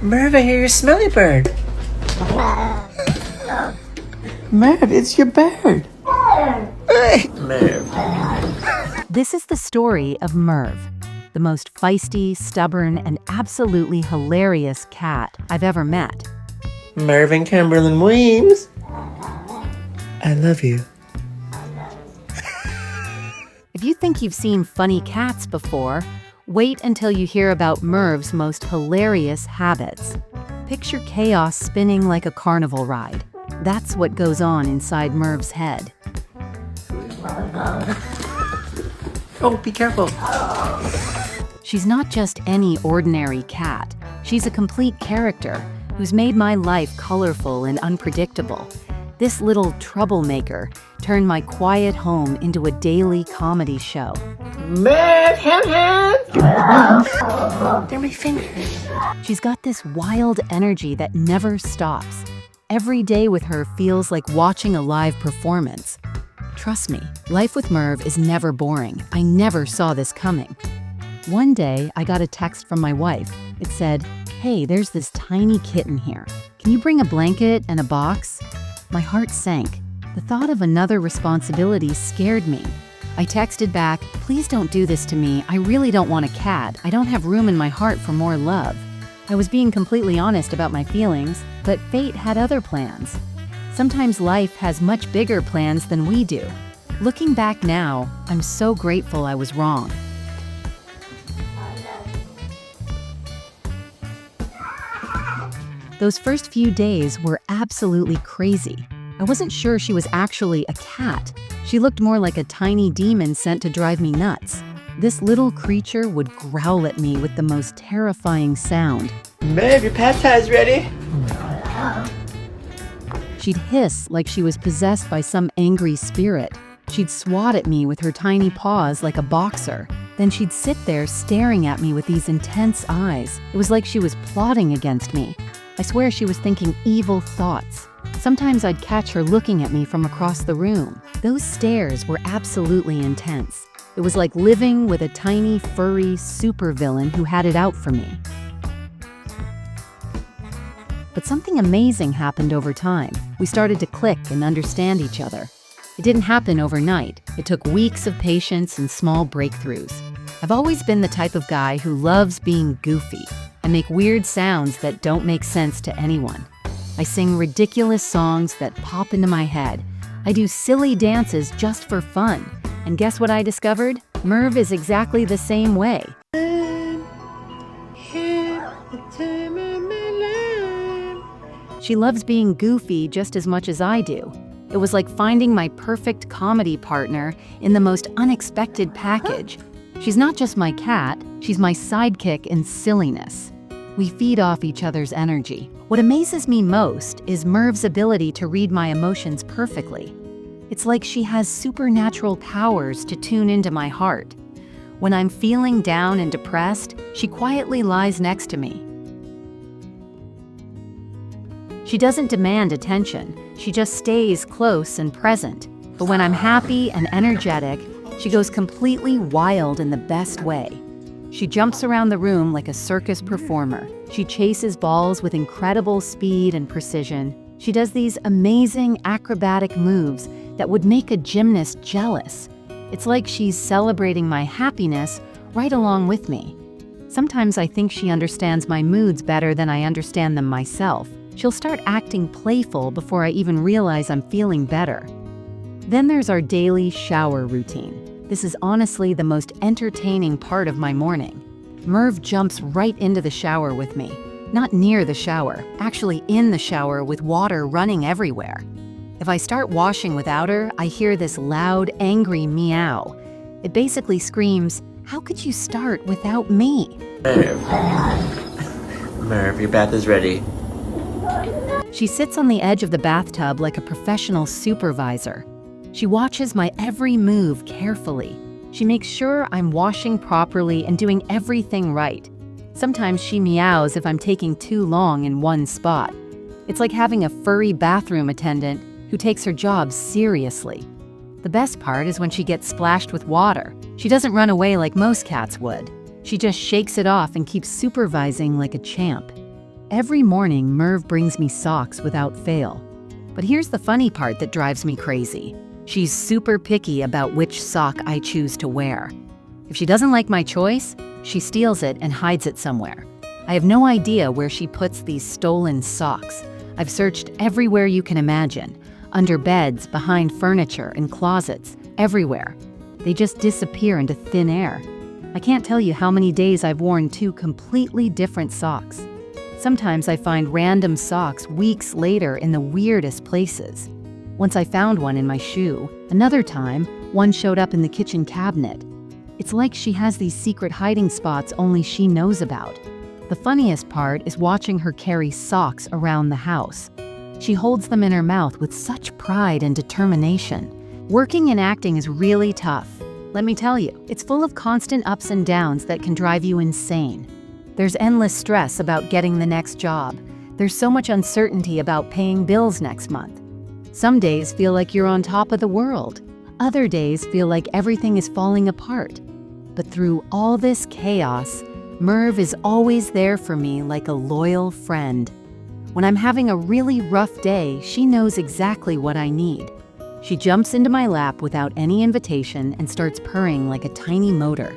Merv, I hear your smelly bird. Merv, it's your bird. Hey, Merv. This is the story of Merv, the most feisty, stubborn, and absolutely hilarious cat I've ever met. Merv and Cumberland Weems. I love you. If you think you've seen funny cats before, wait until you hear about Merv's most hilarious habits. Picture chaos spinning like a carnival ride. That's what goes on inside Merv's head. Oh, be careful. She's not just any ordinary cat. She's a complete character who's made my life colorful and unpredictable. This little troublemaker turned my quiet home into a daily comedy show. Merv, hand. They're my fingers. She's got this wild energy that never stops. Every day with her feels like watching a live performance. Trust me, life with Merv is never boring. I never saw this coming. One day, I got a text from my wife. It said, "Hey, there's this tiny kitten here. Can you bring a blanket and a box?" My heart sank. The thought of another responsibility scared me. I texted back, "Please don't do this to me. I really don't want a cat. I don't have room in my heart for more love." I was being completely honest about my feelings, but fate had other plans. Sometimes life has much bigger plans than we do. Looking back now, I'm so grateful I was wrong. Those first few days were absolutely crazy. I wasn't sure she was actually a cat. She looked more like a tiny demon sent to drive me nuts. This little creature would growl at me with the most terrifying sound. Merv, your pad thai's ready. She'd hiss like she was possessed by some angry spirit. She'd swat at me with her tiny paws like a boxer. Then she'd sit there staring at me with these intense eyes. It was like she was plotting against me. I swear she was thinking evil thoughts. Sometimes I'd catch her looking at me from across the room. Those stares were absolutely intense. It was like living with a tiny, furry supervillain who had it out for me. But something amazing happened over time. We started to click and understand each other. It didn't happen overnight. It took weeks of patience and small breakthroughs. I've always been the type of guy who loves being goofy. I make weird sounds that don't make sense to anyone. I sing ridiculous songs that pop into my head. I do silly dances just for fun. And guess what I discovered? Merv is exactly the same way. She loves being goofy just as much as I do. It was like finding my perfect comedy partner in the most unexpected package. She's not just my cat, she's my sidekick in silliness. We feed off each other's energy. What amazes me most is Merv's ability to read my emotions perfectly. It's like she has supernatural powers to tune into my heart. When I'm feeling down and depressed, she quietly lies next to me. She doesn't demand attention, she just stays close and present. But when I'm happy and energetic, she goes completely wild in the best way. She jumps around the room like a circus performer. She chases balls with incredible speed and precision. She does these amazing acrobatic moves that would make a gymnast jealous. It's like she's celebrating my happiness right along with me. Sometimes I think she understands my moods better than I understand them myself. She'll start acting playful before I even realize I'm feeling better. Then there's our daily shower routine. This is honestly the most entertaining part of my morning. Merv jumps right into the shower with me. Not near the shower, actually in the shower with water running everywhere. If I start washing without her, I hear this loud, angry meow. It basically screams, "How could you start without me?" Merv, your bath is ready. She sits on the edge of the bathtub like a professional supervisor. She watches my every move carefully. She makes sure I'm washing properly and doing everything right. Sometimes she meows if I'm taking too long in one spot. It's like having a furry bathroom attendant who takes her job seriously. The best part is when she gets splashed with water. She doesn't run away like most cats would. She just shakes it off and keeps supervising like a champ. Every morning, Merv brings me socks without fail. But here's the funny part that drives me crazy. She's super picky about which sock I choose to wear. If she doesn't like my choice, she steals it and hides it somewhere. I have no idea where she puts these stolen socks. I've searched everywhere you can imagine. Under beds, behind furniture, in closets, everywhere. They just disappear into thin air. I can't tell you how many days I've worn 2 completely different socks. Sometimes I find random socks weeks later in the weirdest places. Once I found one in my shoe. Another time, one showed up in the kitchen cabinet. It's like she has these secret hiding spots only she knows about. The funniest part is watching her carry socks around the house. She holds them in her mouth with such pride and determination. Working in acting is really tough. Let me tell you, it's full of constant ups and downs that can drive you insane. There's endless stress about getting the next job. There's so much uncertainty about paying bills next month. Some days feel like you're on top of the world. Other days feel like everything is falling apart. But through all this chaos, Merv is always there for me like a loyal friend. When I'm having a really rough day, she knows exactly what I need. She jumps into my lap without any invitation and starts purring like a tiny motor.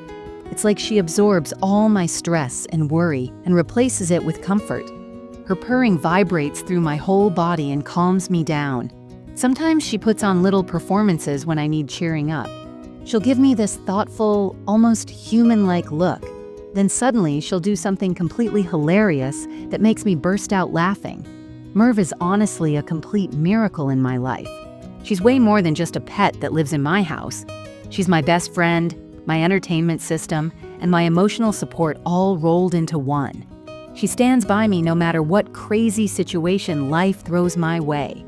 It's like she absorbs all my stress and worry and replaces it with comfort. Her purring vibrates through my whole body and calms me down. Sometimes she puts on little performances when I need cheering up. She'll give me this thoughtful, almost human-like look. Then suddenly she'll do something completely hilarious that makes me burst out laughing. Merv is honestly a complete miracle in my life. She's way more than just a pet that lives in my house. She's my best friend, my entertainment system, and my emotional support all rolled into one. She stands by me no matter what crazy situation life throws my way.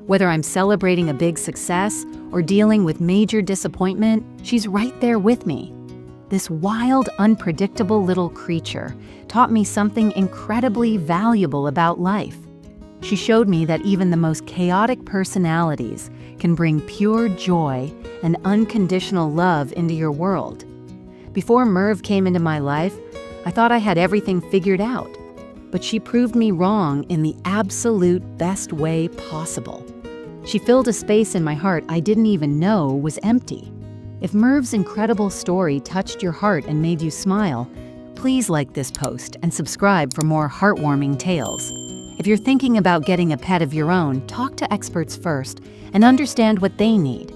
Whether I'm celebrating a big success or dealing with major disappointment, she's right there with me. This wild, unpredictable little creature taught me something incredibly valuable about life. She showed me that even the most chaotic personalities can bring pure joy and unconditional love into your world. Before Merv came into my life, I thought I had everything figured out, but she proved me wrong in the absolute best way possible. She filled a space in my heart I didn't even know was empty. If Merv's incredible story touched your heart and made you smile, please like this post and subscribe for more heartwarming tales. If you're thinking about getting a pet of your own, talk to experts first and understand what they need.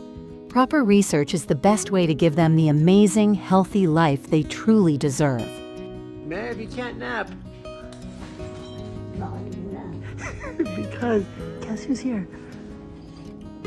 Proper research is the best way to give them the amazing, healthy life they truly deserve. Merv, you can't nap. Because guess who's here?